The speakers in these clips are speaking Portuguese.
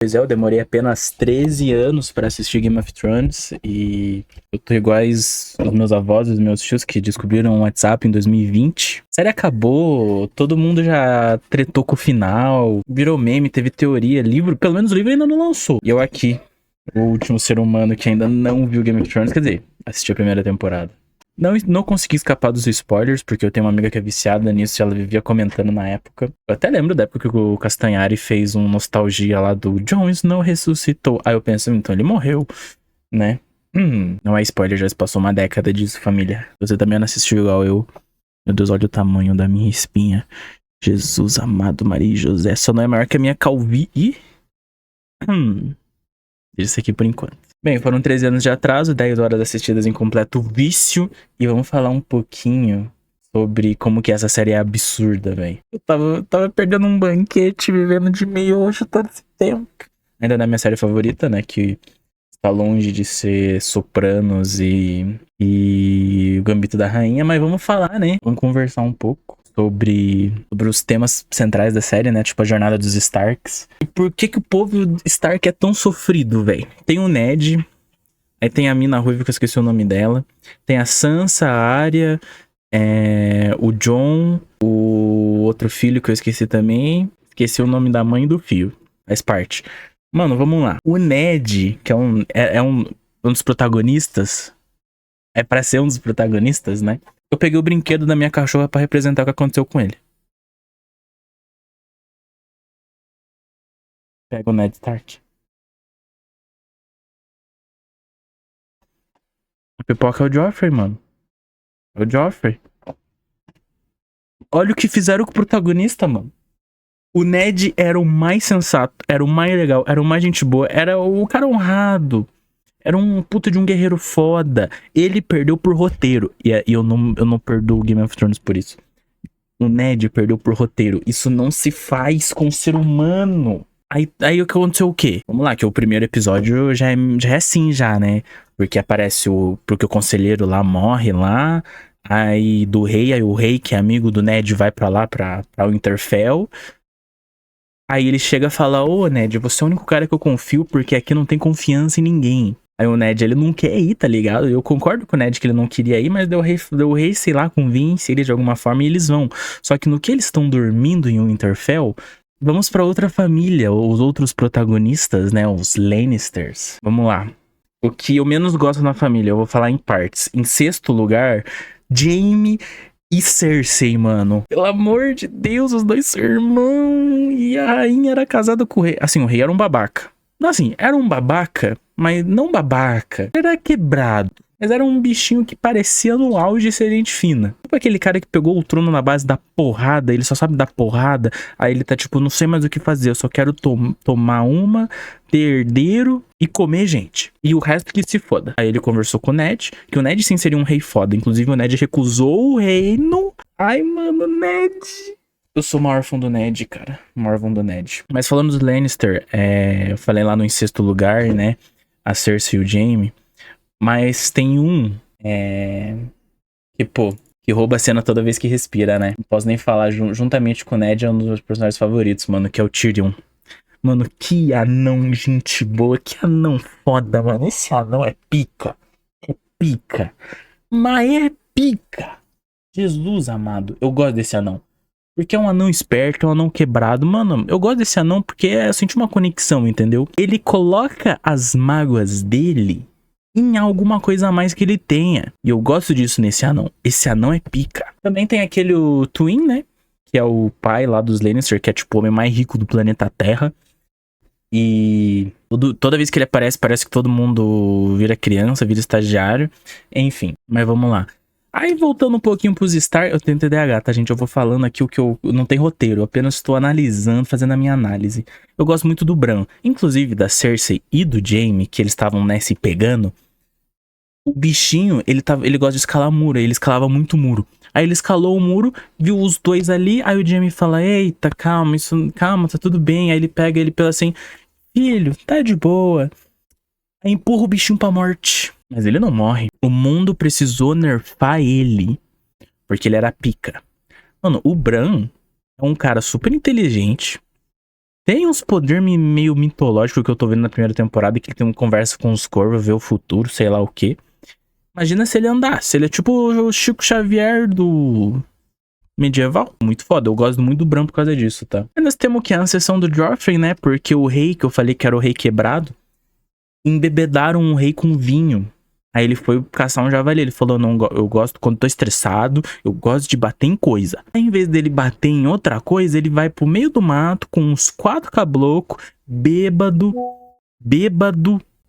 Pois é, eu demorei apenas 13 anos pra assistir Game of Thrones e eu tô iguais os meus avós e os meus tios que descobriram o WhatsApp em 2020. A série acabou, todo mundo já tretou com o final, virou meme, teve teoria, livro, pelo menos o livro ainda não lançou. E eu aqui, o último ser humano que ainda não viu Game of Thrones, quer dizer, assisti a primeira temporada. Não consegui escapar dos spoilers, porque eu tenho uma amiga que é viciada nisso e ela vivia comentando na época. Eu até lembro da época que o Castanhari fez um nostalgia lá do Jon Snow ressuscitou. Aí eu penso, então ele morreu, né? Não é spoiler, já se passou uma década disso, família. Você também não assistiu igual eu. Meu Deus, olha o tamanho da minha espinha. Jesus amado, Maria e José. Só não é maior que a minha calvície. Deixa isso aqui por enquanto. Bem, foram 13 anos de atraso, 10 horas assistidas em completo vício. E vamos falar um pouquinho sobre como que essa série é absurda, velho. Eu tava perdendo um banquete, vivendo de miojo todo esse tempo. Ainda não é minha série favorita, né? Que está longe de ser Sopranos e o Gambito da Rainha. Mas vamos falar, né? Vamos conversar um pouco sobre os temas centrais da série, né? Tipo a jornada dos Starks. E por que o povo Stark é tão sofrido, velho? Tem o Ned, aí tem a mina ruiva que eu esqueci o nome dela. Tem a Sansa, a Arya, o Jon, o outro filho que eu esqueci também. Esqueci o nome da mãe e do filho. Faz parte. Mano, vamos lá. O Ned, que é um dos protagonistas. É pra ser um dos protagonistas, né? Eu peguei o brinquedo da minha cachorra pra representar o que aconteceu com ele. Pega o Ned Stark. A pipoca é o Joffrey, mano. É o Joffrey. Olha o que fizeram com o protagonista, mano. O Ned era o mais sensato, era o mais legal, era o mais gente boa, era o cara honrado. Era um puta de um guerreiro foda. Ele perdeu por roteiro. E eu não perdoo o Game of Thrones por isso. O Ned perdeu por roteiro. Isso não se faz com o ser humano. Aí o que aconteceu o quê? Vamos lá, que o primeiro episódio já é assim já, né? Porque aparece porque o conselheiro lá morre lá. Aí o rei, que é amigo do Ned, vai pra lá, pra Winterfell. Aí ele chega e fala, ô Ned, você é o único cara que eu confio porque aqui não tem confiança em ninguém. Aí o Ned, ele não quer ir, tá ligado? Eu concordo com o Ned que ele não queria ir, mas deu o rei, sei lá, convence ele de alguma forma e eles vão. Só que no que eles estão dormindo em Winterfell, vamos pra outra família, os outros protagonistas, né, os Lannisters. Vamos lá. O que eu menos gosto na família, eu vou falar em partes. Em sexto lugar, Jaime e Cersei, mano. Pelo amor de Deus, os dois são irmãos. E a rainha era casada com o rei. Assim, o rei era um babaca. Assim, era um babaca, mas não babaca. Era quebrado. Mas era um bichinho que parecia no auge ser gente fina. Tipo aquele cara que pegou o trono na base da porrada, ele só sabe dar porrada. Aí ele tá tipo, não sei mais o que fazer, eu só quero tomar uma, ter herdeiro e comer gente. E o resto que se foda. Aí ele conversou com o Ned, que o Ned sim seria um rei foda. Inclusive o Ned recusou o reino. Ai, mano, Ned. Eu sou o maior fã do Ned, cara. O maior fã do Ned. Mas falando dos Lannister, eu falei lá no em sexto lugar, né? A Cersei e o Jaime. Mas tem um que, pô, que rouba a cena toda vez que respira, né? Não posso nem falar, juntamente com o Ned, é um dos meus personagens favoritos, mano, que é o Tyrion. Mano, que anão gente boa, que anão foda, mano. Esse anão é pica. É pica. Mas é pica. Jesus amado, eu gosto desse anão. Porque é um anão esperto, é um anão quebrado. Mano, eu gosto desse anão porque eu senti uma conexão, entendeu? Ele coloca as mágoas dele em alguma coisa a mais que ele tenha. E eu gosto disso nesse anão. Esse anão é pica. Também tem aquele Twin, né? Que é o pai lá dos Lannister, que é tipo o homem mais rico do planeta Terra. E toda vez que ele aparece, parece que todo mundo vira criança, vira estagiário. Enfim, mas vamos lá. Aí voltando um pouquinho pros Stark, eu tenho TDAH, tá, gente? Eu vou falando aqui o que eu não tem roteiro, eu apenas estou analisando, fazendo a minha análise. Eu gosto muito do Bran, inclusive da Cersei e do Jaime, que eles estavam, né, se pegando. O bichinho, ele gosta de escalar muro, ele escalava muito muro. Aí ele escalou o muro, viu os dois ali, aí o Jaime fala, eita, calma, calma, tá tudo bem. Aí ele pega ele pela assim, filho, tá de boa. Aí empurra o bichinho pra morte. Mas ele não morre. O mundo precisou nerfar ele, porque ele era pica. Mano, o Bran é um cara super inteligente, Tem uns poderes meio mitológicos que eu tô vendo na primeira temporada, que ele tem uma conversa com os corvos, vê o futuro, sei lá o quê. Imagina se ele andasse. Ele é tipo o Chico Xavier do medieval. Muito foda. Eu gosto muito do Bran por causa disso, tá? E nós temos que a sessão do Joffrey, né? Porque o rei, que eu falei que era o rei quebrado, embebedaram um rei com vinho. Aí ele foi caçar um javali. Ele falou, não, eu gosto quando tô estressado, eu gosto de bater em coisa. Aí, em vez dele bater em outra coisa, ele vai pro meio do mato com uns 4 caboclos, bêbado.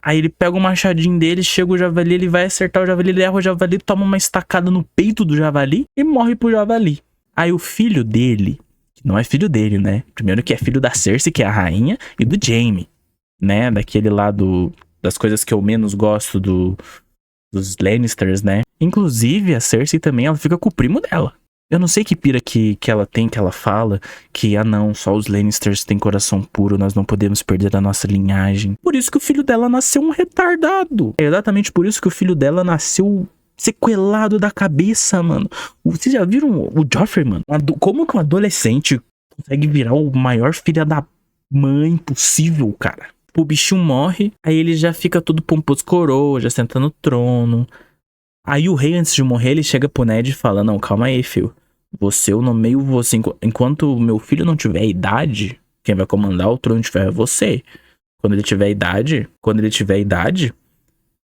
Aí ele pega o machadinho dele, chega o javali, ele vai acertar o javali, ele erra o javali, toma uma estacada no peito do javali e morre pro javali. Aí o filho dele, que não é filho dele, né? Primeiro que é filho da Cersei, que é a rainha, e do Jaime, né? Daquele lá das coisas que eu menos gosto dos Lannisters, né? Inclusive a Cersei também, ela fica com o primo dela. Eu não sei que pira que ela tem, que ela fala que, não, só os Lannisters têm coração puro, nós não podemos perder a nossa linhagem. Por isso que o filho dela nasceu um retardado. É exatamente por isso que o filho dela nasceu sequelado da cabeça, mano. Vocês já viram o Joffrey, mano? Como que um adolescente consegue virar o maior filho da mãe possível, cara? O bichinho morre, aí ele já fica todo pomposo coroa, já senta no trono. Aí o rei, antes de morrer, ele chega pro Ned e fala, não, calma aí, filho. Eu nomeio você. Enquanto meu filho não tiver idade, quem vai comandar o trono de ferro é você. Quando ele tiver idade,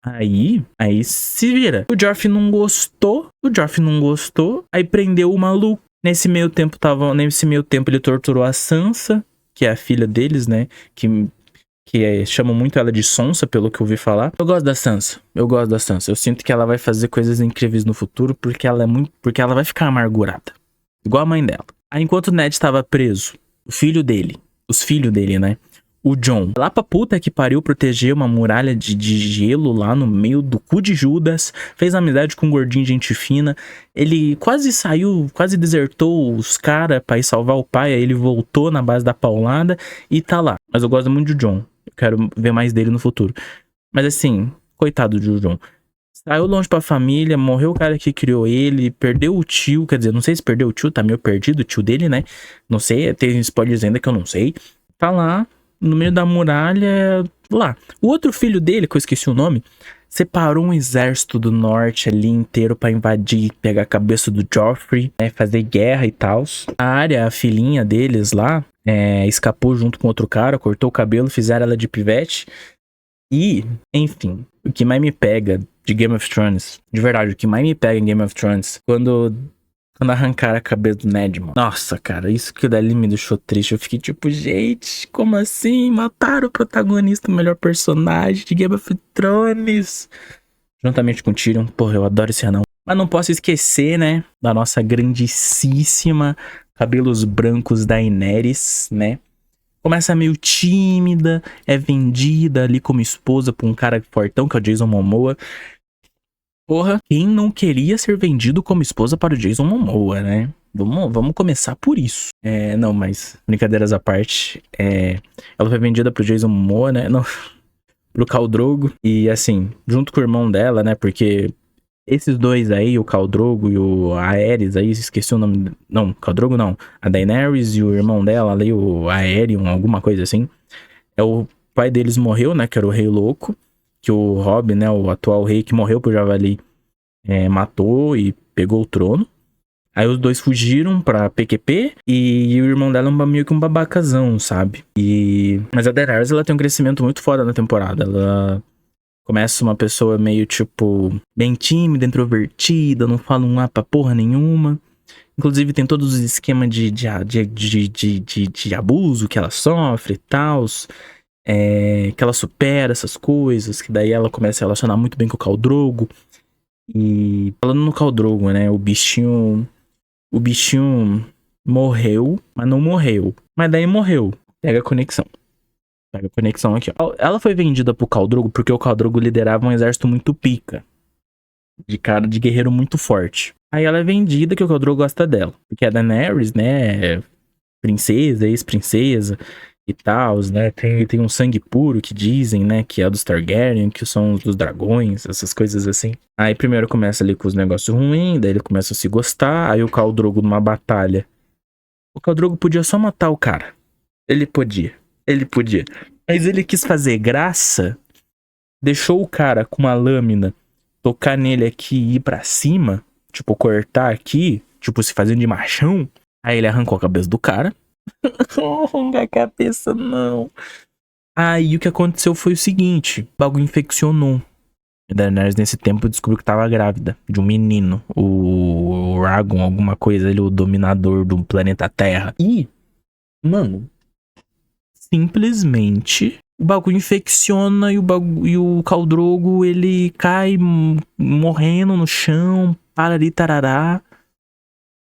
aí se vira. O Joffrey não gostou, aí prendeu o maluco. Nesse meio tempo ele torturou a Sansa, que é a filha deles, né? Que chamam muito ela de Sonsa, pelo que eu ouvi falar. Eu gosto da Sansa. Eu sinto que ela vai fazer coisas incríveis no futuro, porque ela vai ficar amargurada. Igual a mãe dela. Aí enquanto o Ned estava preso, os filhos dele, né? O Jon, lá pra puta que pariu, proteger uma muralha de gelo lá no meio do cu de Judas. Fez amizade com um gordinho de gente fina. Ele quase desertou os caras pra ir salvar o pai. Aí ele voltou na base da paulada e tá lá. Mas eu gosto muito do Jon. Eu quero ver mais dele no futuro. Mas assim, coitado do Jon. Saiu longe pra família, morreu o cara que criou ele, perdeu o tio, quer dizer, não sei se perdeu o tio, tá meio perdido o tio dele, né? Não sei, tem spoilers ainda que eu não sei. Tá lá, no meio da muralha, lá. O outro filho dele, que eu esqueci o nome, separou um exército do norte ali inteiro pra invadir, pegar a cabeça do Joffrey, né, fazer guerra e tal. A Arya, a filhinha deles lá, escapou junto com outro cara, cortou o cabelo, fizeram ela de pivete. E, enfim, o que mais me pega de Game of Thrones, de verdade, o que mais me pega em Game of Thrones, quando arrancaram a cabeça do Ned, mano. Nossa, cara, isso que dali me deixou triste. Eu fiquei tipo, gente, como assim? Mataram o protagonista, o melhor personagem de Game of Thrones. Juntamente com Tyrion. Porra, eu adoro esse anão. Mas não posso esquecer, né, da nossa grandíssima cabelos brancos Daenerys, né? Começa meio tímida, é vendida ali como esposa por um cara fortão, que é o Jason Momoa. Porra, quem não queria ser vendido como esposa para o Jason Momoa, né? Vamos começar por isso. Não, mas brincadeiras à parte. Ela foi vendida pro Jason Momoa, né? Não, pro Khal Drogo. E assim, junto com o irmão dela, né? Porque esses dois aí, o Khal Drogo e o Aerys aí, esqueci o nome. Não, Khal Drogo não. A Daenerys e o irmão dela ali, o Aerion, alguma coisa assim. O pai deles morreu, né? Que era o Rei Louco. Que o Robb, né? O atual rei que morreu pro Javali, matou e pegou o trono. Aí os dois fugiram pra PQP e o irmão dela é meio que um babacazão, sabe? Mas a Daenerys, ela tem um crescimento muito foda na temporada. Ela começa uma pessoa meio, tipo, bem tímida, introvertida, não fala um pra porra nenhuma. Inclusive tem todos os esquemas de abuso que ela sofre e tal. Que ela supera essas coisas, que daí ela começa a se relacionar muito bem com o Khal Drogo. E falando no Khal Drogo, né, o bichinho morreu, mas não morreu. Mas daí morreu. Pega a conexão aqui, ó. Ela foi vendida pro Khal Drogo porque o Khal Drogo liderava um exército muito pica. De guerreiro muito forte. Aí ela é vendida que o Khal Drogo gosta dela. Porque a Daenerys, né, princesa, ex-princesa e tal, né, tem um sangue puro que dizem, né, que é dos Targaryen, que são os dos dragões, essas coisas assim. Aí primeiro começa ali com os negócios ruins, daí ele começa a se gostar, aí o Khal Drogo numa batalha. O Khal Drogo podia só matar o cara. Ele podia. Ele podia. Mas ele quis fazer graça, deixou o cara com uma lâmina tocar nele aqui e ir pra cima, tipo, cortar aqui, tipo, se fazendo de machão. Aí ele arrancou a cabeça do cara. Arranca a cabeça, não. Aí o que aconteceu foi o seguinte: o bagulho infeccionou. A Daenerys nesse tempo descobriu que tava grávida de um menino. O Rhaegon, alguma coisa, ele é o dominador do planeta Terra. E, mano, simplesmente o bagulho infecciona e o Khal Drogo, ele cai morrendo no chão, parari tarará.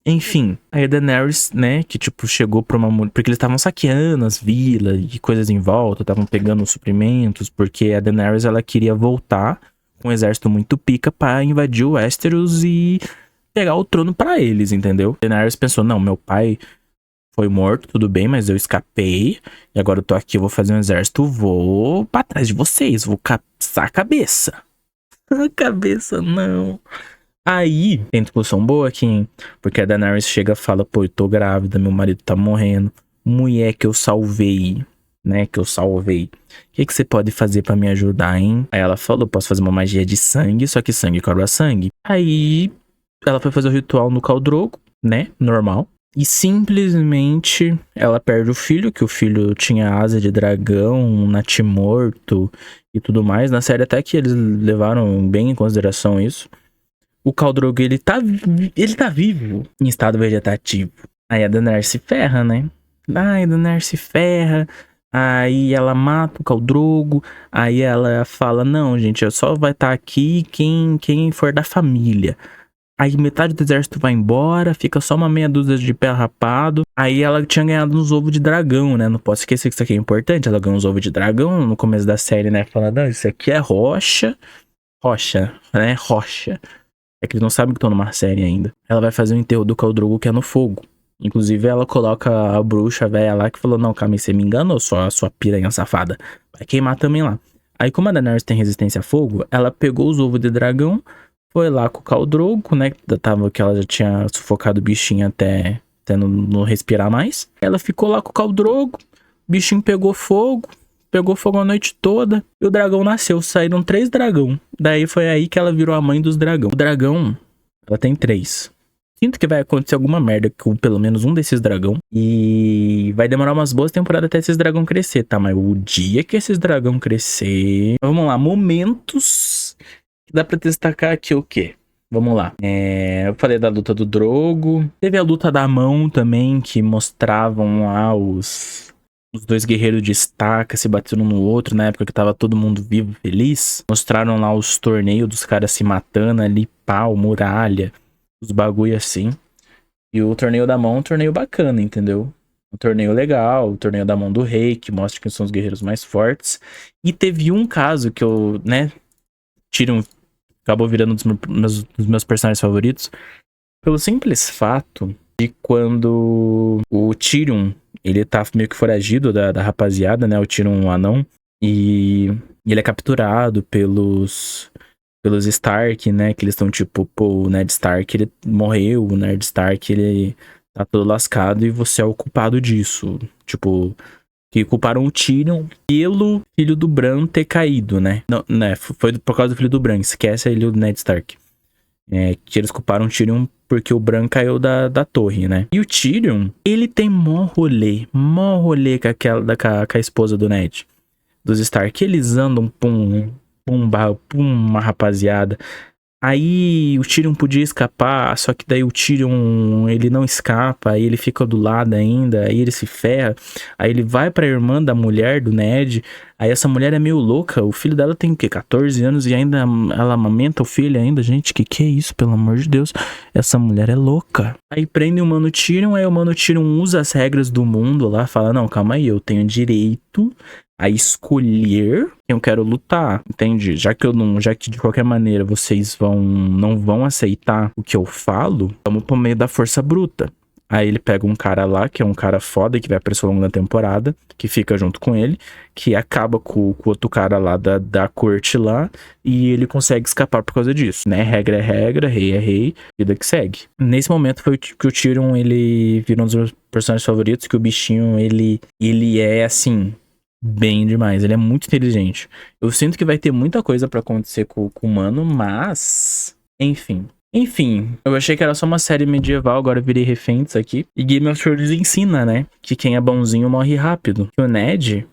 Enfim, aí a Daenerys, né, que tipo chegou pra uma mulher, porque eles estavam saqueando as vilas e coisas em volta, estavam pegando os suprimentos, porque a Daenerys ela queria voltar com um exército muito pica pra invadir o Westeros e pegar o trono pra eles, entendeu? A Daenerys pensou, não, meu pai foi morto, tudo bem, mas eu escapei. E agora eu tô aqui, eu vou fazer um exército, vou pra trás de vocês, vou caçar a cabeça. A cabeça, não. Aí, tem discussão boa aqui, hein? Porque a Daenerys chega e fala, pô, eu tô grávida, meu marido tá morrendo. Mulher que eu salvei, né? Que eu salvei. O que você pode fazer pra me ajudar, hein? Aí ela falou, posso fazer uma magia de sangue, só que sangue cobra sangue. Aí, ela foi fazer o ritual no Khal Drogo, né? Normal. E simplesmente ela perde o filho, que o filho tinha asa de dragão, um natimorto e tudo mais. Na série até que eles levaram bem em consideração isso. O Khal Drogo, ele tá vivo em estado vegetativo. Aí a Daenerys se ferra, né? Ai, a Daenerys se ferra. Aí ela mata o Khal Drogo. Aí ela fala, não, gente, só vai estar aqui quem for da família. Aí metade do exército vai embora, fica só uma meia dúzia de pé rapado. Aí ela tinha ganhado uns ovos de dragão, né? Não posso esquecer que isso aqui é importante. Ela ganhou uns ovos de dragão no começo da série, né? Falando, não, isso aqui é rocha. Rocha, né? Rocha. É que eles não sabem que estão numa série ainda. Ela vai fazer o enterro do Khal Drogo, que é no fogo. Inclusive, ela coloca a bruxa velha lá que falou, não, calma aí, você me enganou, sua piranha safada. Vai queimar também lá. Aí, como a Daenerys tem resistência a fogo, ela pegou os ovos de dragão, foi lá com o Khal Drogo, né? Que ela já tinha sufocado o bichinho até não respirar mais. Ela ficou lá com o Khal Drogo, o bichinho pegou fogo a noite toda. E o dragão nasceu. Saíram 3 dragão. Daí foi aí que ela virou a mãe dos dragão. O dragão, ela tem 3. Sinto que vai acontecer alguma merda com pelo menos um desses dragão. E vai demorar umas boas temporadas até esses dragão crescer, tá? Mas o dia que esses dragão crescer... Vamos lá, momentos que dá pra destacar aqui o quê? Vamos lá. Eu falei da luta do Drogo. Teve a luta da mão também, que mostravam lá os 2 guerreiros de estaca se batendo um no outro, na época que tava todo mundo vivo, feliz. Mostraram lá os torneios dos caras se matando ali, pau, muralha, os bagulho assim. E o torneio da mão é um torneio bacana, entendeu? Um torneio legal, o torneio da mão do rei, que mostra quem são os guerreiros mais fortes. E teve um caso que eu, né, Tyrion acabou virando um dos meus personagens favoritos, pelo simples fato de quando o Tyrion, ele tá meio que foragido da rapaziada, né? O Tyrion anão. E ele é capturado pelos Stark, né? Que eles estão tipo, pô, o Ned Stark, ele morreu. O Ned Stark, ele tá todo lascado e você é o culpado disso. Tipo, que culparam o Tyrion pelo filho do Bran ter caído, né? Não, né? Foi por causa do filho do Bran. Esquece ele, o Ned Stark. Que eles culparam o Tyrion porque o Bran caiu da torre, né? E o Tyrion, ele tem mó rolê com a esposa do Ned, dos Stark. Eles andam pum, uma rapaziada. Aí o Tyrion podia escapar, só que daí o Tyrion, ele não escapa, aí ele fica do lado ainda, aí ele se ferra, aí ele vai pra irmã da mulher do Ned, aí essa mulher é meio louca, o filho dela tem o quê? 14 anos e ainda ela amamenta o filho ainda, gente, que é isso, pelo amor de Deus, essa mulher é louca. Aí prende o Mano Tyrion, aí o Mano Tyrion usa as regras do mundo lá, fala, não, calma aí, eu tenho direito a escolher quem eu quero lutar, entende? Já que de qualquer maneira vocês não vão aceitar o que eu falo, vamos pro meio da força bruta. Aí ele pega um cara lá, que é um cara foda, que vai aparecer ao longo da temporada, que fica junto com ele, que acaba com o outro cara lá da corte lá, e ele consegue escapar por causa disso, né? Regra é regra, rei é rei, vida que segue. Nesse momento foi que o Tyrion, ele virou um dos meus personagens favoritos, que o bichinho, ele é assim... Bem demais. Ele é muito inteligente. Eu sinto que vai ter muita coisa pra acontecer com o humano, mas. Enfim. Enfim, eu achei que era só uma série medieval, agora eu virei refém disso aqui. E Game of Thrones ensina, né? Que quem é bonzinho morre rápido. Que o Ned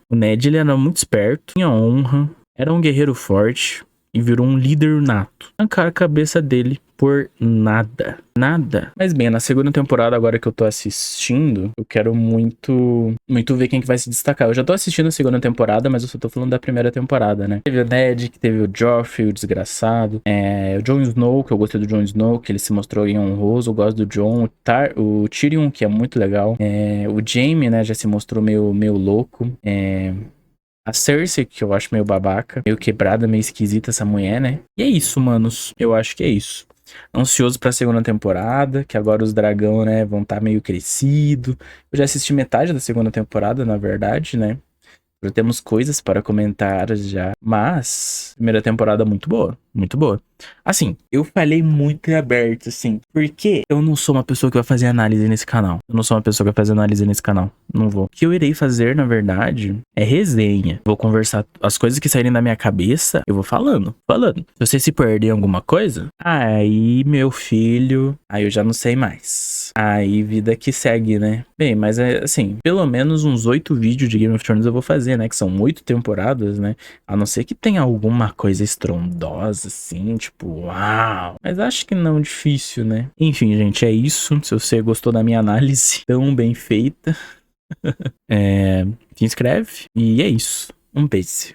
ele era muito esperto, tinha honra, era um guerreiro forte e virou um líder nato. Arrancar a cabeça dele por nada. Nada. Mas bem, na segunda temporada, agora que eu tô assistindo, eu quero muito ver quem que vai se destacar. Eu já tô assistindo a segunda temporada, mas eu só tô falando da primeira temporada, né? Teve o Ned, que teve o Joffrey, o desgraçado. O Jon Snow, que eu gostei do Jon Snow, que ele se mostrou honroso. Eu gosto do Jon. O Tyrion, que é muito legal. O Jaime, né, já se mostrou meio louco. A Cersei, que eu acho meio babaca, meio quebrada, meio esquisita essa mulher, né? E é isso, manos. Eu acho que é isso. Ansioso pra segunda temporada, que agora os dragão, né, vão estar meio crescido. Eu já assisti metade da segunda temporada, na verdade, né? Já temos coisas para comentar já. Mas, primeira temporada muito boa. Muito boa. Assim, eu falei muito aberto, assim. Porque eu não sou uma pessoa que vai fazer análise nesse canal. Eu não sou uma pessoa que vai fazer análise nesse canal. Não vou. O que eu irei fazer, na verdade, é resenha. Vou conversar as coisas que saírem da minha cabeça. Eu vou falando. Se você se perder em alguma coisa, aí, meu filho, aí eu já não sei mais. Aí, vida que segue, né? Bem, mas é assim, pelo menos uns 8 vídeos de Game of Thrones eu vou fazer, né? Que são 8 temporadas, né? A não ser que tenha alguma coisa estrondosa, assim, tipo, uau. Mas acho que não, difícil, né? Enfim, gente, é isso. Se você gostou da minha análise tão bem feita, se inscreve. E é isso. Um beijo.